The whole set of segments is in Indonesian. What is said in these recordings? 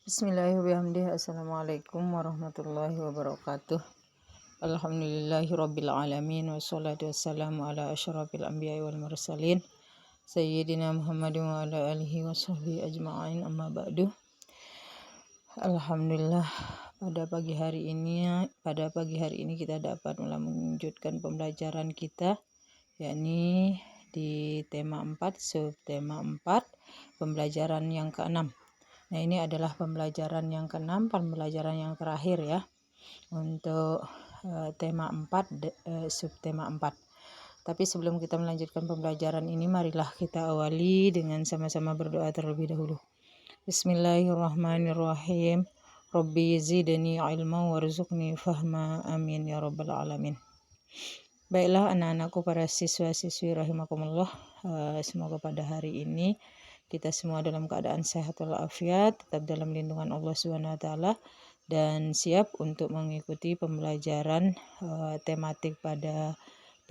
Bismillahirrahmanirrahim. Assalamualaikum warahmatullahi wabarakatuh. Alhamdulillahirabbil alamin wassalatu wassalamu ala asyrafil anbiya'i wal mursalin sayyidina Muhammadin wa ala alihi washabbihi ajma'in, amma ba'du. Alhamdulillah, pada pagi hari ini kita dapat melanjutkan pembelajaran kita, yakni di tema 4, subtema 4, pembelajaran yang ke-6. Nah, ini adalah pembelajaran yang ke-6, pembelajaran yang terakhir ya untuk tema 4, subtema 4. Tapi sebelum kita melanjutkan pembelajaran ini, marilah kita awali dengan sama-sama berdoa terlebih dahulu. Bismillahirrahmanirrahim. Rabbi zidni ilma warzuqni fahma, amin ya rabbal alamin. Baiklah anak-anakku, para siswa-siswi rahimakumullah, semoga pada hari ini kita semua dalam keadaan sehat walafiat, tetap dalam lindungan Allah SWT, dan siap untuk mengikuti pembelajaran tematik pada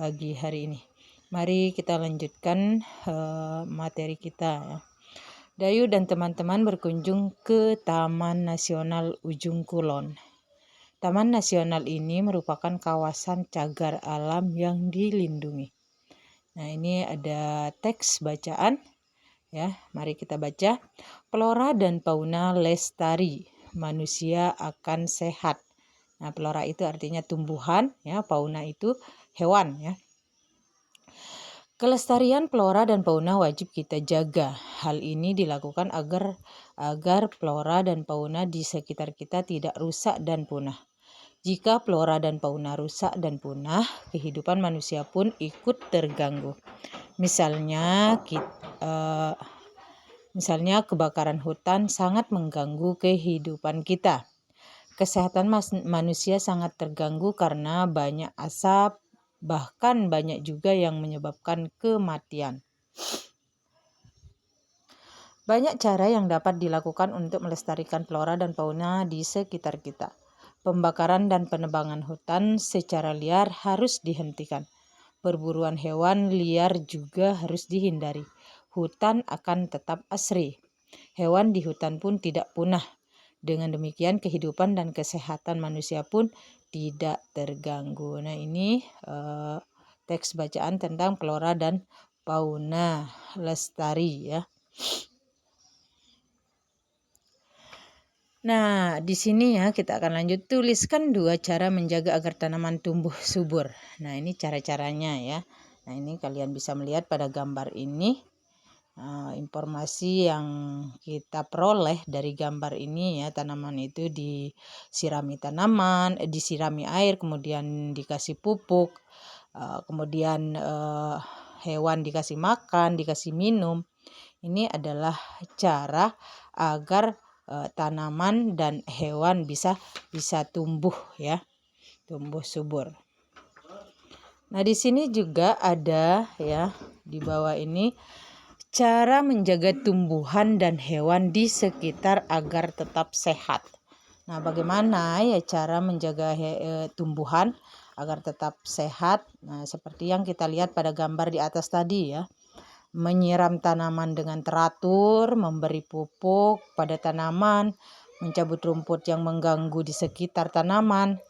pagi hari ini. Mari kita lanjutkan materi kita ya. Dayu dan teman-teman berkunjung ke Taman Nasional Ujung Kulon. Taman Nasional ini merupakan kawasan cagar alam yang dilindungi. Nah, ini ada teks bacaan. Ya, mari kita baca. Flora dan fauna lestari, manusia akan sehat. Nah, flora itu artinya tumbuhan, ya, fauna itu hewan, ya. Kelestarian flora dan fauna wajib kita jaga. Hal ini dilakukan agar flora dan fauna di sekitar kita tidak rusak dan punah. Jika flora dan fauna rusak dan punah, kehidupan manusia pun ikut terganggu. Misalnya kebakaran hutan sangat mengganggu kehidupan kita. Kesehatan manusia sangat terganggu karena banyak asap, bahkan banyak juga yang menyebabkan kematian. Banyak cara yang dapat dilakukan untuk melestarikan flora dan fauna di sekitar kita. Pembakaran dan penebangan hutan secara liar harus dihentikan. Perburuan hewan liar juga harus dihindari. Hutan akan tetap asri. Hewan di hutan pun tidak punah. Dengan demikian kehidupan dan kesehatan manusia pun tidak terganggu. Nah, ini teks bacaan tentang flora dan fauna lestari ya. Nah, di sini ya kita akan lanjut, tuliskan 2 cara menjaga agar tanaman tumbuh subur. Nah, ini cara-caranya ya. Nah, ini kalian bisa melihat pada gambar ini. Informasi yang kita peroleh dari gambar ini ya, tanaman itu disirami air, kemudian dikasih pupuk, kemudian hewan dikasih makan, dikasih minum. Ini adalah cara agar tanaman dan hewan bisa tumbuh ya, tumbuh subur. Nah, di sini juga ada ya, di bawah ini cara menjaga tumbuhan dan hewan di sekitar agar tetap sehat. Nah, bagaimana ya cara menjaga tumbuhan agar tetap sehat? Nah, seperti yang kita lihat pada gambar di atas tadi ya. Menyiram tanaman dengan teratur, memberi pupuk pada tanaman, mencabut rumput yang mengganggu di sekitar tanaman,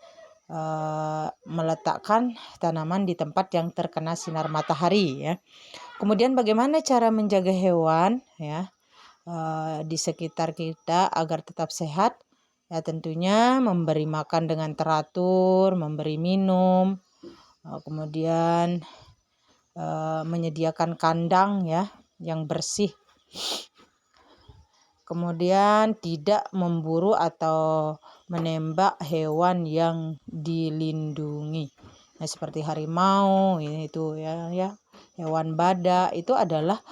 meletakkan tanaman di tempat yang terkena sinar matahari ya. Kemudian bagaimana cara menjaga hewan ya di sekitar kita agar tetap sehat? Ya, tentunya memberi makan dengan teratur, memberi minum, kemudian menyediakan kandang ya yang bersih. Kemudian tidak memburu atau menembak hewan yang dilindungi. Nah, seperti harimau itu ya, hewan badak itu adalah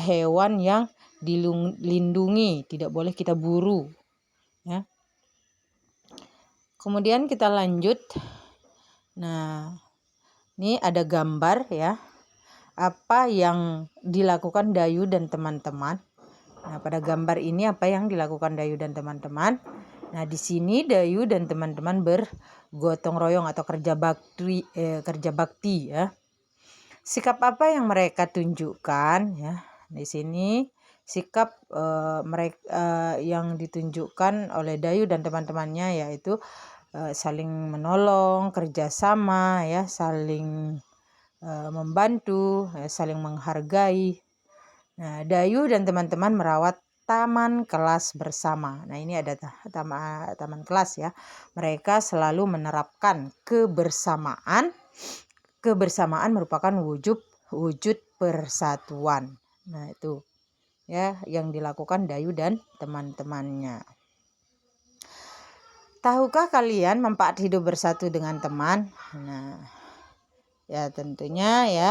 hewan yang dilindungi, tidak boleh kita buru ya. Kemudian kita lanjut. Nah, ini ada gambar ya, apa yang dilakukan Dayu dan teman-teman. Nah, pada gambar ini apa yang dilakukan Dayu dan teman-teman. Nah, di sini Dayu dan teman-teman bergotong royong atau kerja bakti ya. Sikap apa yang mereka tunjukkan ya? di sini sikap mereka yang ditunjukkan oleh Dayu dan teman-temannya yaitu saling menolong, kerjasama, ya, saling membantu, ya, saling menghargai. Nah, Dayu dan teman-teman merawat taman kelas bersama. Nah, ini ada taman kelas ya. Mereka selalu menerapkan kebersamaan. Kebersamaan merupakan wujud persatuan. Nah, itu ya yang dilakukan Dayu dan teman-temannya. Tahukah kalian manfaat hidup bersatu dengan teman? Nah, ya tentunya ya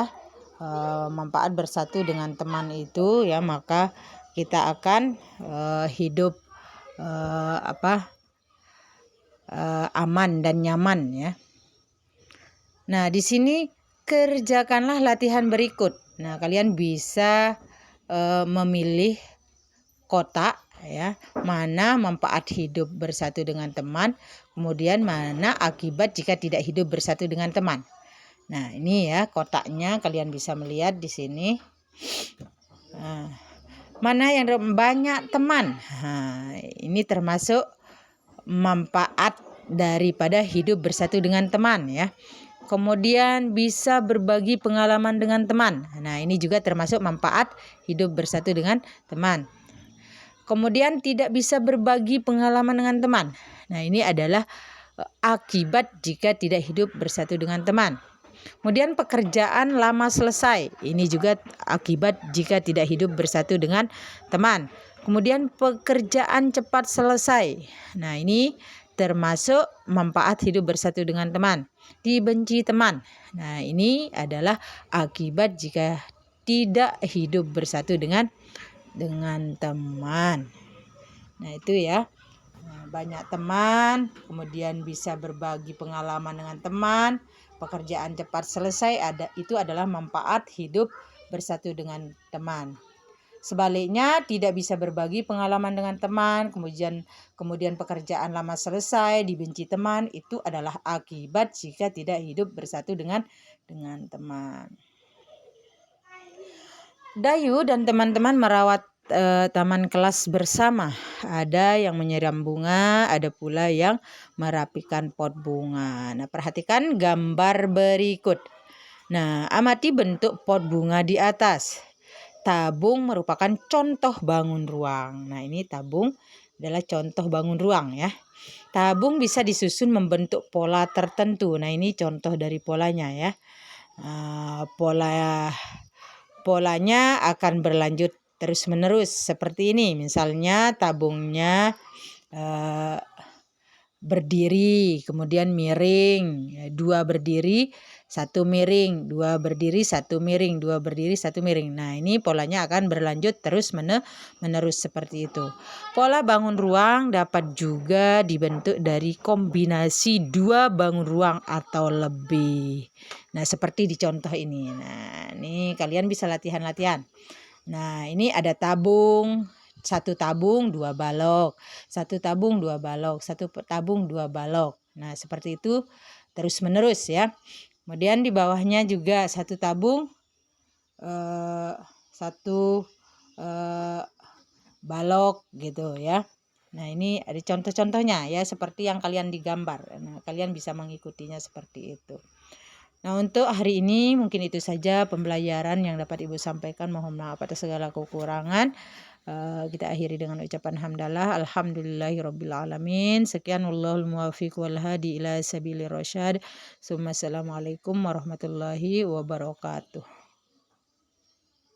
manfaat bersatu dengan teman itu ya maka kita akan hidup aman dan nyaman ya. Nah, di sini kerjakanlah latihan berikut. Nah, kalian bisa memilih kotak ya, mana manfaat hidup bersatu dengan teman, kemudian mana akibat jika tidak hidup bersatu dengan teman. Nah, ini ya kotaknya kalian bisa melihat di sini. Nah, mana yang banyak teman? Nah, ini termasuk manfaat daripada hidup bersatu dengan teman ya. Kemudian bisa berbagi pengalaman dengan teman. Nah, ini juga termasuk manfaat hidup bersatu dengan teman. Kemudian tidak bisa berbagi pengalaman dengan teman. Nah, ini adalah akibat jika tidak hidup bersatu dengan teman. Kemudian pekerjaan lama selesai. Ini juga akibat jika tidak hidup bersatu dengan teman. Kemudian pekerjaan cepat selesai. Nah, ini termasuk manfaat hidup bersatu dengan teman. Dibenci teman. Nah, ini adalah akibat jika tidak hidup bersatu dengan teman. Nah, itu ya. Banyak teman, kemudian bisa berbagi pengalaman dengan teman, pekerjaan cepat selesai, itu adalah manfaat hidup bersatu dengan teman. Sebaliknya tidak bisa berbagi pengalaman dengan teman, kemudian pekerjaan lama selesai, dibenci teman, itu adalah akibat jika tidak hidup bersatu dengan teman. Dayu dan teman-teman merawat taman kelas bersama. Ada yang menyiram bunga, ada pula yang merapikan pot bunga. Nah, perhatikan gambar berikut. Nah, amati bentuk pot bunga di atas. Tabung merupakan contoh bangun ruang. Nah, ini tabung adalah contoh bangun ruang ya. Tabung bisa disusun membentuk pola tertentu. Nah, ini contoh dari polanya ya. Polanya akan berlanjut terus-menerus seperti ini. Misalnya tabungnya berdiri, kemudian miring, 2 berdiri, 1 miring, 2 berdiri, 1 miring, 2 berdiri, 1 miring. Nah, ini polanya akan berlanjut terus-menerus seperti itu. Pola bangun ruang dapat juga dibentuk dari kombinasi 2 bangun ruang atau lebih. Nah, seperti di contoh ini. Nah, ini kalian bisa latihan-latihan. Nah, ini ada tabung. 1 tabung 2 balok, 1 tabung 2 balok, 1 tabung 2 balok. Nah, seperti itu terus menerus ya. Kemudian di bawahnya juga 1 tabung 1 balok gitu ya. Nah, ini ada contoh-contohnya ya seperti yang kalian digambar. Nah, kalian bisa mengikutinya seperti itu. Nah, untuk hari ini mungkin itu saja pembelajaran yang dapat Ibu sampaikan. Mohon maaf atas segala kekurangan. Kita akhiri dengan ucapan hamdalah. Alhamdulillahirabbil alamin. Sekian wallahul muwaffiq wal hadi ila sabilir rasyad. Assalamualaikum warahmatullahi wabarakatuh.